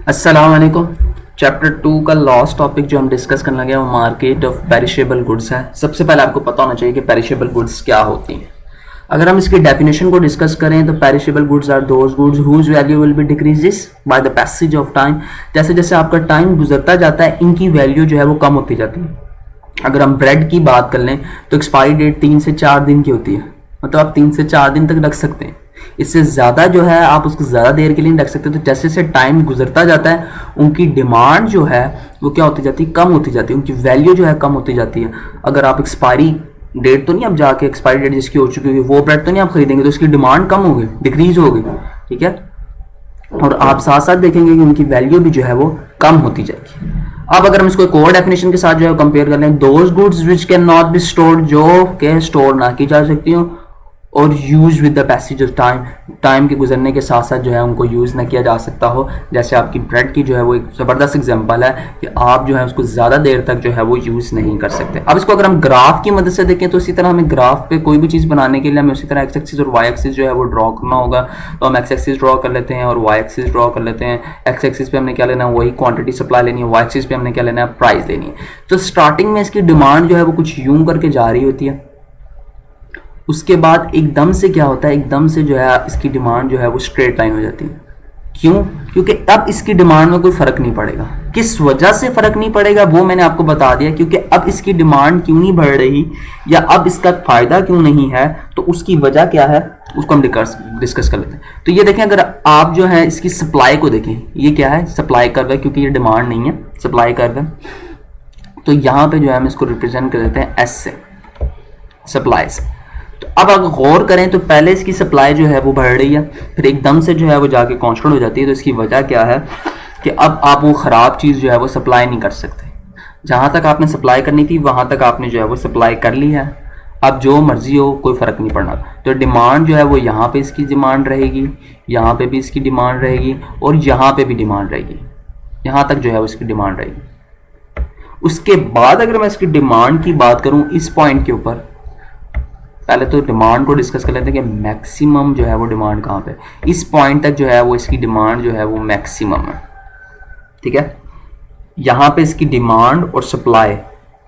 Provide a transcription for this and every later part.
अस्सलाम वालेकुम। चैप्टर 2 का लास्ट टॉपिक जो हम डिस्कस करने लगे वो मार्केट ऑफ पेरिशेबल गुड्स है। सबसे पहले आपको पता होना चाहिए कि पेरिशेबल गुड्स क्या होती हैं। अगर हम इसकी डेफिनेशन को डिस्कस करें तो perishable goods are those goods whose value will be decreases by the passage of time. जैसे जैसे आपका टाइम गुजरता जाता है इनकी वैल्यू जो है वो कम होती जाती है। अगर हम ब्रेड की बात कर लें तो एक्सपायरी डेट 3 से 4 दिन की होती है, मतलब आप 3 से 4 दिन तक रख सकते हैं। इससे ज़्यादा जो है आप उसको ज़्यादा देर के लिए नहीं रख सकते। तो जैसे जैसे टाइम गुजरता जाता है उनकी डिमांड जो है वो क्या होती जाती है, कम होती जाती है, उनकी वैल्यू जो है कम होती जाती है। अगर आप एक्सपायरी डेट तो नहीं, आप जाके एक्सपायरी डेट जिसकी हो चुकी होगी वो ब्रेड तो नहीं आप खरीदेंगे, तो उसकी डिमांड कम होगी, डिक्रीज होगी, ठीक है। और आप साथ साथ देखेंगे कि उनकी वैल्यू भी जो है वो कम होती जाएगी। अब अगर हम इसको एक और डेफिनेशन के साथ जो है कंपेयर कर लें, those goods which can not be stored, जो के स्टोर ना की जा सकती हो, और use with the passage of time, time के गुजरने के साथ साथ जो है उनको यूज़ ना किया जा सकता हो। जैसे आपकी ब्रेड की जो है वो एक ज़बरदस्त एग्जांपल है कि आप जो है उसको ज़्यादा देर तक जो है वो यूज़ नहीं कर सकते। अब इसको अगर हम ग्राफ की मदद से देखें तो इसी तरह हमें ग्राफ पे कोई भी चीज़ बनाने के लिए हमें उसी तरह एक्स एक्सिस और वाई एक्सिस जो है वो ड्रॉ करना होगा। तो हम एक्स एक्सिस ड्रॉ कर लेते हैं और वाई एक्सिस ड्रॉ कर लेते हैं। एक्स एक्सिस पे हमने क्या लेना है, वही क्वांटिटी सप्लाई लेनी है, वाई एक्सिस पे हमने क्या लेना है, प्राइस लेनी है। तो स्टार्टिंग में इसकी डिमांड जो है वो कुछ यूं करके जा रही होती है, उसके बाद एकदम से क्या होता है, एकदम से जो है इसकी डिमांड जो है वो स्ट्रेट लाइन हो जाती है। क्यों? क्योंकि अब इसकी डिमांड में कोई फर्क नहीं पड़ेगा। किस वजह से फर्क नहीं पड़ेगा वो मैंने आपको बता दिया, क्योंकि अब इसकी डिमांड क्यों नहीं बढ़ रही या अब इसका फायदा क्यों नहीं है, तो उसकी वजह क्या है उसको हम डिस्कस कर लेते हैं। तो ये देखें, अगर आप जो है इसकी सप्लाई को देखें, ये क्या है, सप्लाई कर्व है, क्योंकि ये डिमांड नहीं है, सप्लाई कर्व है। तो यहाँ पे जो है हम इसको रिप्रेजेंट कर देते हैं एस से, सप्लाई से। तो अब अगर गौर करें तो पहले इसकी सप्लाई जो है वो बढ़ रही है, फिर एकदम से जो है वो जाके कांस्टेंट हो जाती है। तो इसकी वजह क्या है कि अब आप वो ख़राब चीज़ जो है वो सप्लाई नहीं कर सकते। जहाँ तक आपने सप्लाई करनी थी वहाँ तक आपने जो है वो सप्लाई कर ली है, अब जो मर्जी हो कोई फ़र्क नहीं पड़ना। तो डिमांड जो है वो यहाँ पे इसकी डिमांड रहेगी, यहाँ पे भी इसकी डिमांड रहेगी और यहाँ पे भी डिमांड रहेगी, यहाँ तक जो है वो इसकी डिमांड रहेगी। उसके बाद अगर मैं इसकी डिमांड की बात करूँ इस पॉइंट के ऊपर, पहले तो डिमांड को डिस्कस कर लेते हैं कि मैक्सिमम जो है वो डिमांड कहाँ पे, इस पॉइंट तक जो है वो इसकी डिमांड जो है वो मैक्सिमम है, ठीक है। यहाँ पे इसकी डिमांड और सप्लाई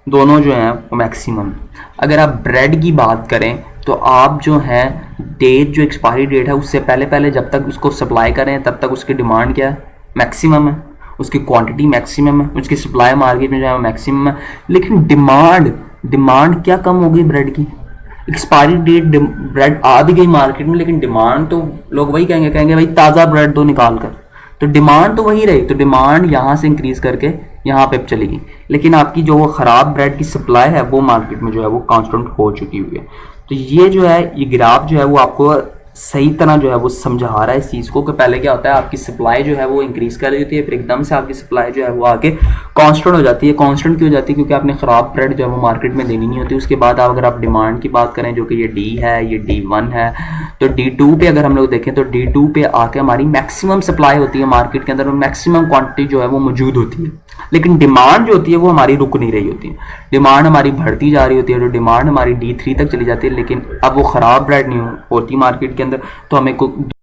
दोनों जो हैं वो मैक्सिमम। अगर आप ब्रेड की बात करें तो आप जो है डेट, जो एक्सपायरी डेट है उससे पहले पहले जब तक उसको सप्लाई करें तब तक उसकी डिमांड क्या है, मैक्सिमम है, उसकी क्वांटिटी मैक्सिमम है, उसकी सप्लाई मार्केट में जो है मैक्सिमम है। लेकिन डिमांड क्या कम होगी ब्रेड की, एक्सपायरी डेट ब्रेड आ भी गई मार्केट में, लेकिन डिमांड तो लोग वही कहेंगे भाई ताज़ा ब्रेड दो निकाल कर, तो डिमांड तो वही रही। तो डिमांड यहाँ से इंक्रीज करके यहाँ पे चलेगी, लेकिन आपकी जो वो ख़राब ब्रेड की सप्लाई है वो मार्केट में जो है वो कांस्टेंट हो चुकी हुई है। तो ये जो है ये ग्राफ जो है वो आपको सही तरह जो है वो समझा रहा है इस चीज़ को कि पहले क्या होता है, आपकी सप्लाई जो है वो इंक्रीज कर रही होती है, फिर एकदम से आपकी सप्लाई जो है वो आके कांस्टेंट हो जाती है। कांस्टेंट क्यों हो जाती है? क्योंकि आपने ख़राब ब्रेड जो है वो मार्केट में देनी नहीं होती। उसके बाद अगर आप डिमांड की बात करें जो कि ये डी है, ये D1 है, तो D2 पे अगर हम लोग देखें तो D2 पे आके हमारी मैक्सिमम सप्लाई होती है मार्केट के अंदर, मैक्सिमम क्वान्टिटी जो है वो मौजूद होती है। लेकिन डिमांड जो होती है वो हमारी रुक नहीं रही होती है, डिमांड हमारी बढ़ती जा रही होती है। जो डिमांड हमारी D3 तक चली जाती है, लेकिन अब वो ख़राब ब्रेड नहीं होती मार्केट के अंदर, तो हमें